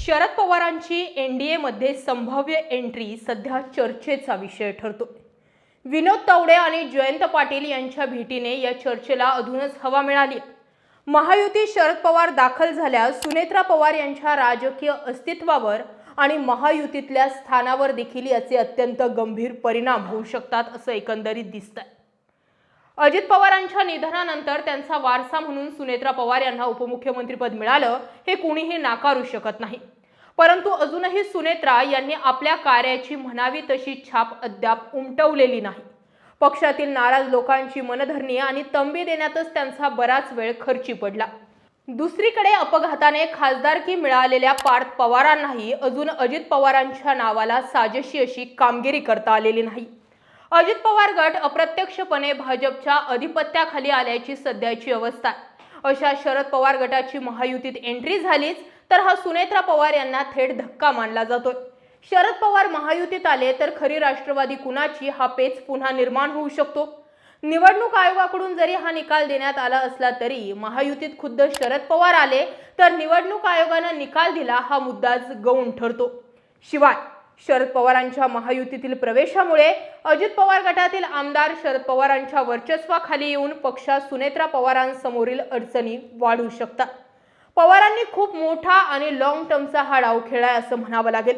शरद पवारांची एनडीए मध्ये संभाव्य एंट्री सध्या चर्चेचा विषय ठरतो। विनोद तावडे आणि जयंत पाटील यांच्या भेटीने या चर्चेला अजूनच हवा मिळाली। महायुती शरद पवार दाखल झाल्यास सुनेत्रा पवार यांच्या राजकीय अस्तित्वावर आणि महायुतीतल्या स्थानावर देखील याचे अत्यंत गंभीर परिणाम होऊ शकतात असं एकंदरीत दिसतंय। अजित पवारांच्या निधनानंतर त्यांचा वारसा म्हणून सुनेत्रा पवार यांना उपमुख्यमंत्रीपद मिळालं हे कोणीही नाकारू शकत नाही। परंतु अजूनही सुनेत्रा यांनी आपल्या कार्याची म्हणावी तशी छाप अद्याप उमटवलेली नाही। पक्षातील नाराज लोकांची मनधरणी आणि तंबी देण्यातच त्यांचा बराच वेळ खर्ची पडला। दुसरीकडे अपघाताने खासदारकी मिळालेल्या पार्थ पवारांनाही अजून अजित पवारांच्या नावाला साजेशी अशी कामगिरी करता आलेली नाही। अजित पवार गट अप्रत्यक्षपणे भाजपच्या अधिपत्याखाली आल्याची सध्याची अवस्था आहे। अशा शरद पवार गटाची महायुतीत एंट्री झालीच तर हा सुनेत्रा पवार यांना थेट धक्का मानला जातोय। शरद पवार महायुतीत आले तर खरी राष्ट्रवादी कुणाची हा पेच पुन्हा निर्माण होऊ शकतो। निवडणूक आयोगाकडून जरी हा निकाल देण्यात आला असला तरी महायुतीत खुद्द शरद पवार आले तर निवडणूक आयोगाने निकाल दिला हा मुद्दाच गौण ठरतो। शिवाय शरद पवारांच्या महायुतीतील प्रवेशामुळे अजित पवार गटातील आमदार शरद पवारांच्या वर्चस्वाखाली येऊन पक्षात सुनेत्रा पवारांसमोरील अडचणी वाढू शकतात। पवारांनी खूप मोठा आणि लॉंग टर्मचा हा डाव खेळलाय असं म्हणावं लागेल।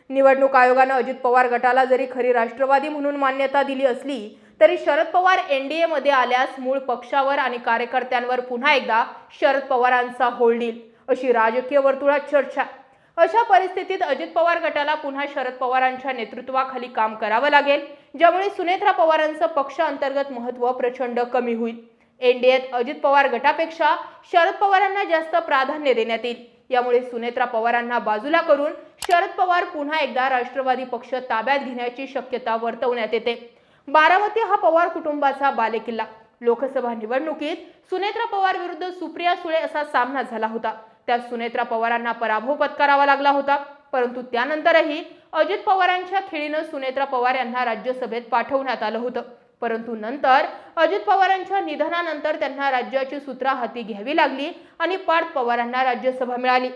निवडणूक आयोगाने अजित पवार गटाला जरी खरी राष्ट्रवादी म्हणून मान्यता दिली असली तरी शरद पवार एनडीए मध्ये आल्यास मूळ पक्षावर आणि कार्यकर्त्यांवर पुन्हा एकदा शरद पवारांचा होल्ड येईल अशी राजकीय वर्तुळात चर्चा। अशा परिस्थितीत अजित पवार गटाला पुन्हा शरद पवारांच्या नेतृत्वाखाली काम करावं लागेल, ज्यामुळे सुनेत्रा पवारांचं पक्ष अंतर्गत महत्त्व प्रचंड कमी होईल। एनडीएत अजित पवार गटापेक्षा शरद पवारांना जास्त प्राधान्य देण्यात येईल। यामुळे सुनेत्रा पवारांना बाजूला करून शरद पवार पुन्हा एकदा राष्ट्रवादी पक्ष ताब्यात घेण्याची शक्यता वर्तवण्यात येते। बारामती हा पवार कुटुंबाचा बालेकिल्ला। लोकसभा निवडणुकीत सुनेत्रा पवार विरुद्ध सुप्रिया सुळे असा सामना झाला होता। त्यात सुनेत्रा पवारांना पराभव पत्करावा लागला होता, परंतु त्यानंतरही अजित पवारांच्या खिळीनं सुनेत्रा पवार यांना राज्यसभेत पाठवण्यात आलं होतं। परंतु नंतर अजित पवारांच्या निधनानंतर त्यांना राज्याची सूत्रा हाती घ्यावी लागली आणि पार्थ पवारांना राज्यसभा मिळाली।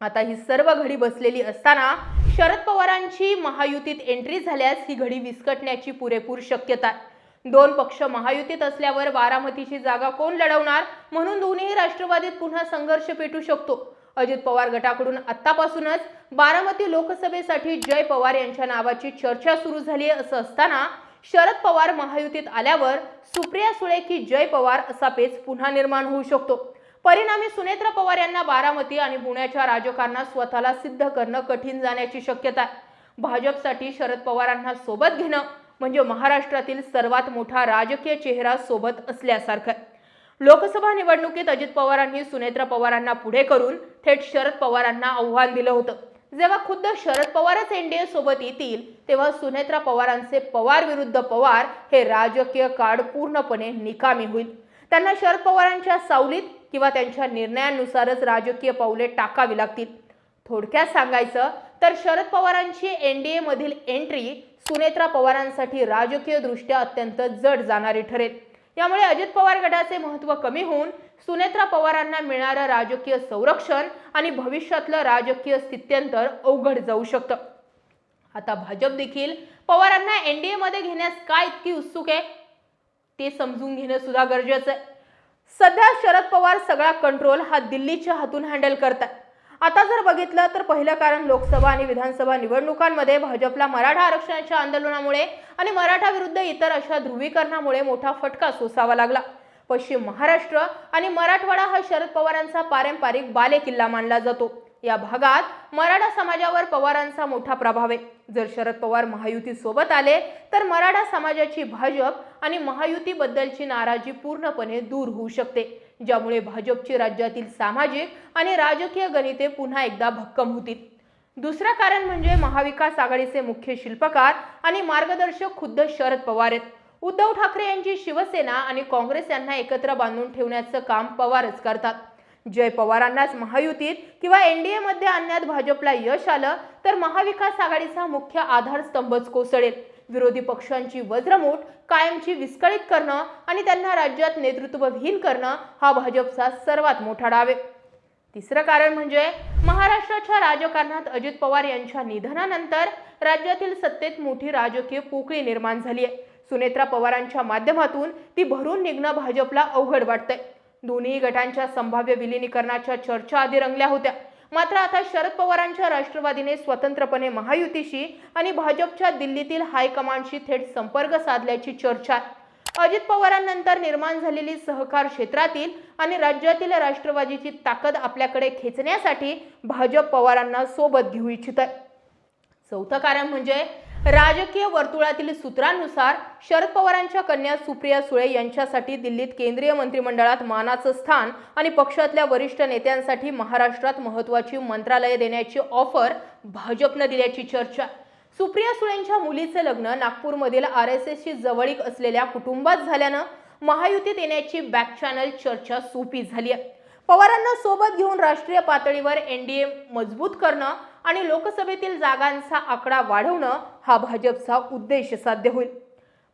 आता ही सर्व घडी बसलेली असताना शरद पवारांची महायुतीत एंट्री झाल्यास ही घडी विस्कटण्याची पुरेपूर शक्यता आहे। दोन पक्ष महायुतीत असल्यावर बारामतीची जागा कोण लढवणार म्हणून दोन्ही राष्ट्रवादीत पुन्हा संघर्ष पेटू शकतो। अजित पवार गटाकडून आतापासूनच बारामती लोकसभेसाठी जय पवार यांच्या नावाची चर्चा सुरू झाली असं असताना शरद पवार महायुतीत आल्यावर सुप्रिया सुळे की जय पवार असा पेच पुन्हा निर्माण होऊ शकतो। परिणामी सुनेत्रा पवार यांना बारामती आणि पुण्याच्या राजकारणात स्वतःला सिद्ध करणं कठीण जाण्याची शक्यता आहे। भाजपसाठी शरद पवारांना सोबत घेणं म्हणजे महाराष्ट्रातील सर्वात मोठा राजकीय चेहरा सोबत असल्यासारखं। लोकसभा निवडणुकीत अजित पवारांनी सुनेत्रा पवारांना पुढे करून थेट शरद पवारांना आव्हान दिलं होतं। जेव्हा खुद्द शरद पवारच एनडीए सोबत येतील तेव्हा सुनेत्रा पवारांचे पवार विरुद्ध पवार हे राजकीय कार्ड पूर्णपणे निकामी होईल। त्यांना शरद पवारांच्या सावलीत किंवा त्यांच्या निर्णयानुसारच राजकीय पावले टाकावी लागतील। थोडक्यात सांगायचं तर शरद पवारांची एनडीए मधील एंट्री सुनेत्रा पवारांसाठी राजकीय दृष्ट्या अत्यंत जड जाणारी ठरेल। यामुळे अजित पवार गटाचे महत्त्व कमी होऊन सुनेत्रा पवारांना मिळणारं राजकीय संरक्षण आणि भविष्यातलं राजकीय स्थित्यंतर अवघड जाऊ शकतं। आता भाजप देखील पवारांना एनडीए मध्ये घेण्यास काय इतकी उत्सुक आहे ते समजून घेणं सुद्धा गरजेचं आहे। सध्या शरद पवार सगळा कंट्रोल हा दिल्लीच्या हातून हँडल करतात। आता जर बघितलं तर पहिलं कारण लोकसभा आणि विधानसभा निवडणुकांमध्ये भाजपला मराठा आरक्षणाच्या आंदोलनामुळे आणि मराठा विरुद्ध इतर अशा ध्रुवीकरणामुळे मोठा फटका सोसावा लागला। पश्चिम महाराष्ट्र आणि मराठवाडा हा शरद पवारांचा पारंपरिक बालेकिल्ला मानला जातो। या भागात मराठा समाजावर पवारांचा मोठा प्रभाव आहे। जर शरद पवार महायुती सोबत आले तर मराठा समाजाची भाजप आणि महायुतीबद्दलची नाराजी पूर्णपणे दूर होऊ शकते, ज्यामुळे भाजपची राज्यातील सामाजिक आणि राजकीय गणिते पुन्हा एकदा भक्कम होतील। दुसरं कारण म्हणजे महाविकास आघाडीचे मुख्य शिल्पकार आणि मार्गदर्शक खुद्द शरद पवार आहेत। उद्धव ठाकरे यांची शिवसेना आणि काँग्रेस यांना एकत्र बांधून ठेवण्याचं काम पवारच करतात। जय पवारांनाच महायुतीत किंवा एनडीए मध्ये आणण्यात भाजपला यश आलं तर महाविकास आघाडीचा मुख्य आधारस्तंभच कोसळेल। विरोधी पक्षांची वज्रमूठ कायमची विस्कळीत करणं आणि त्यांना राज्यात नेतृत्वहीन करणं हा भाजपचा सर्वात मोठा डाव आहे। तिसरं कारण म्हणजे महाराष्ट्राच्या राजकारणात अजित पवार यांच्या निधनानंतर राज्यातील सत्तेत मोठी राजकीय पोकळी निर्माण झाली आहे। सुनेत्रा पवारांच्या माध्यमातून ती भरून निघणं भाजपला अवघड वाटतंय। दोन्ही गटांच्या संभाव्य विलीनीकरणाच्या चर्चा आधी रंगल्या होत्या, मात्र आता शरद पवारांच्या राष्ट्रवादीने स्वतंत्रपणे महायुतीशी आणि भाजपच्या दिल्लीतील हायकमांडशी थेट संपर्क साधल्याची चर्चा आहे। अजित पवारांनंतर निर्माण झालेली सहकार क्षेत्रातील आणि राज्यातील राष्ट्रवादीची ताकद आपल्याकडे खेचण्यासाठी भाजप पवारांना सोबत घेऊ इच्छित आहे। चौथं कारण म्हणजे राजकीय वर्तुळातील सूत्रांनुसार शरद पवारांच्या कन्या सुप्रिया सुळे यांच्यासाठी दिल्लीत केंद्रीय मंत्रिमंडळात मानाचं स्थान आणि पक्षातल्या वरिष्ठ नेत्यांसाठी महाराष्ट्रात महत्त्वाची मंत्रालये देण्याची ऑफर भाजपने दिल्याची चर्चा। सुप्रिया सुळेंच्या मुलीचे लग्न नागपूरमधील RSSशी जवळीक असलेल्या कुटुंबात झाल्यानं महायुतीत येण्याची बॅक चॅनल चर्चा सोपी झाली आहे। पवारांना सोबत घेऊन राष्ट्रीय पातळीवर NDA मजबूत करणं आणि लोकसभेतील जागांचा आकडा वाढवणं हा भाजपचा उद्देश साध्य होईल।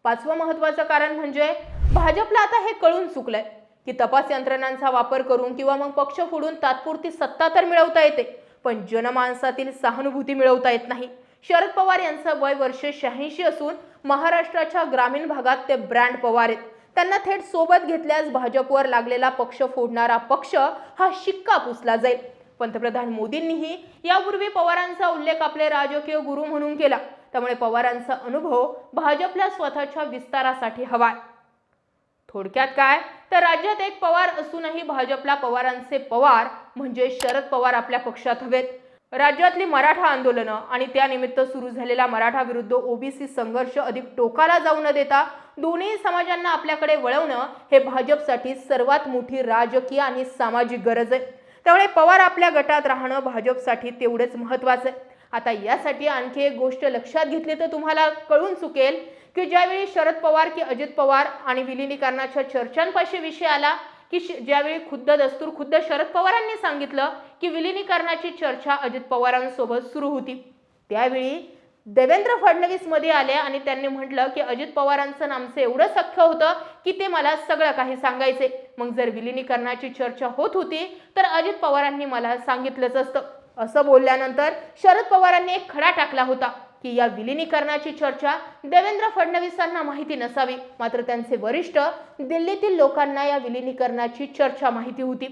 पाचवं महत्त्वाचं कारण म्हणजे भाजपला आता हे कळून चुकलंय की तपास यंत्रणांचा वापर करून किंवा मग पक्ष फोडून तात्पुरती सत्ता तर मिळवता येते, पण जनमानसातील सहानुभूती मिळवता येत नाही। शरद पवार यांचं वय वर्ष 86 असून महाराष्ट्राच्या ग्रामीण भागात ते ब्रँड पवार आहेत। त्यांना थेट सोबत घेतल्यास भाजपवर लागलेला पक्ष फोडणारा पक्ष हा शिक्का पुसला जाईल। पंतप्रधान मोदींनीही यापूर्वी पवारांचा उल्लेख आपले राजकीय गुरु म्हणून केला, त्यामुळे पवारांचा अनुभव भाजपला स्वतःच्या विस्तारासाठी हवा। थोडक्यात काय तर राज्यात एक पवार असूनही भाजपला पवारांचे पवार म्हणजे शरद पवार आपल्या पक्षात हवेत। राज्यातली मराठा आंदोलनं आणि त्यानिमित्त सुरू झालेला मराठा विरुद्ध OBC संघर्ष अधिक टोकाला जाऊ न देता दोन्ही समाजांना आपल्याकडे वळवणं हे भाजपसाठी सर्वात मोठी राजकीय आणि सामाजिक गरज आहे। त्यामुळे पवार आपल्या गटात राहणं भाजपसाठी तेवढेच महत्त्वाचं आहे। आता यासाठी आणखी एक गोष्ट लक्षात घेतली तर तुम्हाला कळून चुकेल की ज्यावेळी शरद पवार की अजित पवार आणि विलीनीकरणाच्या चर्चांपाशी विषय आला की ज्यावेळी खुद्द शरद पवारांनी सांगितलं की विलीनीकरणाची चर्चा अजित पवारांसोबत सुरू होती, त्यावेळी देवेंद्र फडणवीस मध्ये आले आणि त्यांनी म्हटलं की अजित पवारांचं नामचं एवढं सख्य होतं की ते मला सगळं काही सांगायचे, मग जर विलीनीकरणाची चर्चा होत होती तर अजित पवारांनी मला सांगितलंच असतं। असं बोलल्यानंतर शरद पवारांनी एक खडा टाकला होता की या विलीनीकरणाची चर्चा देवेंद्र फडणवीसांना माहिती नसावी, मात्र त्यांचे वरिष्ठ दिल्लीतील लोकांना या विलीनीकरणाची चर्चा माहिती होती।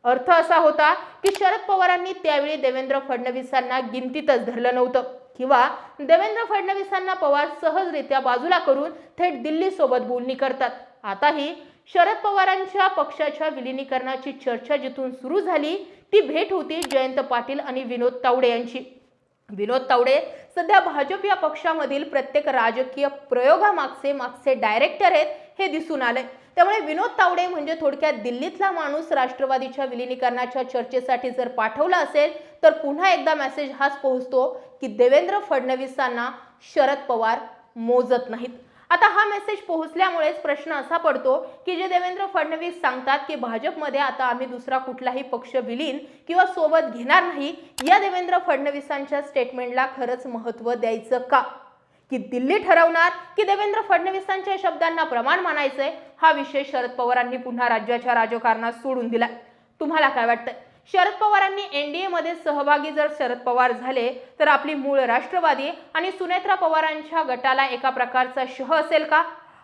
अर्थ असा होता की शरद पवारांनी त्यावेळी देवेंद्र फडणवीसांना गिनतीतच धरलं नव्हतं किंवा देवेंद्र फडणवीसांना पवार सहजरित्या बाजूला करून थेट दिल्ली सोबत बोलणी करतात। आताही शरद पवारांच्या पक्षाच्या विलीनीकरणाची चर्चा जिथून सुरू झाली ती भेट होती जयंत पाटील आणि विनोद तावडे यांची। विनोद तावडे सध्या भाजप या पक्षामधील प्रत्येक राजकीय प्रयोगामागचे डायरेक्टर आहेत हे दिसून आले। त्यामुळे विनोद तावडे म्हणजे थोडक्यात दिल्लीतला माणूस राष्ट्रवादीच्या विलीनीकरणाच्या चर्चेसाठी जर पाठवला असेल तर पुन्हा एकदा मेसेज हाच पोहोचतो की देवेंद्र फडणवीसांना शरद पवार मोजत नाहीत। आता हा मेसेज पोहोचल्यामुळेच प्रश्न असा पडतो की जे देवेंद्र फडणवीस सांगतात की भाजपमध्ये आता आम्ही दुसरा कुठलाही पक्ष विलीन किंवा सोबत घेणार नाही, या देवेंद्र फडणवीसांच्या स्टेटमेंटला खरंच महत्त्व द्यायचं का? की दिल्ली ठरवणार की देवेंद्र फडणवीसांच्या शब्दांना प्रमाण मानायचंय? हा विषय शरद पवारांनी पुन्हा राज्याच्या राजकारणात सोडून दिला। तुम्हाला काय वाटतंय? शरद पवारांनी NDA मध्ये सहभागी जर शरद पवार झाले तर आपली मूळ राष्ट्रवादी आणि सुनेत्रा पवारांच्या गटाला एका प्रकारचा शह असेल का?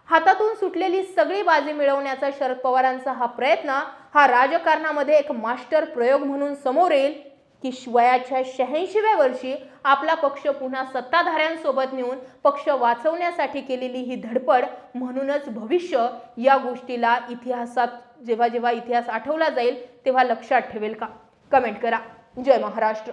हातातून सुटलेली सगळी बाजी मिळवण्याचा शरद पवारांचा हा प्रयत्न हा राजकारणामध्ये एक मास्टर प्रयोग म्हणून समोर येईल की वयाच्या 86व्या वर्षी आपला पक्ष पुन्हा सत्ताधाऱ्यांसोबत नेऊन पक्ष वाचवण्यासाठी केलेली ही धडपड म्हणूनच भविष्य या गोष्टीला इतिहासात जेव्हा इतिहास आठवला जाईल तेव्हा लक्षात ठेवेल का? कमेंट करा। जय महाराष्ट्र।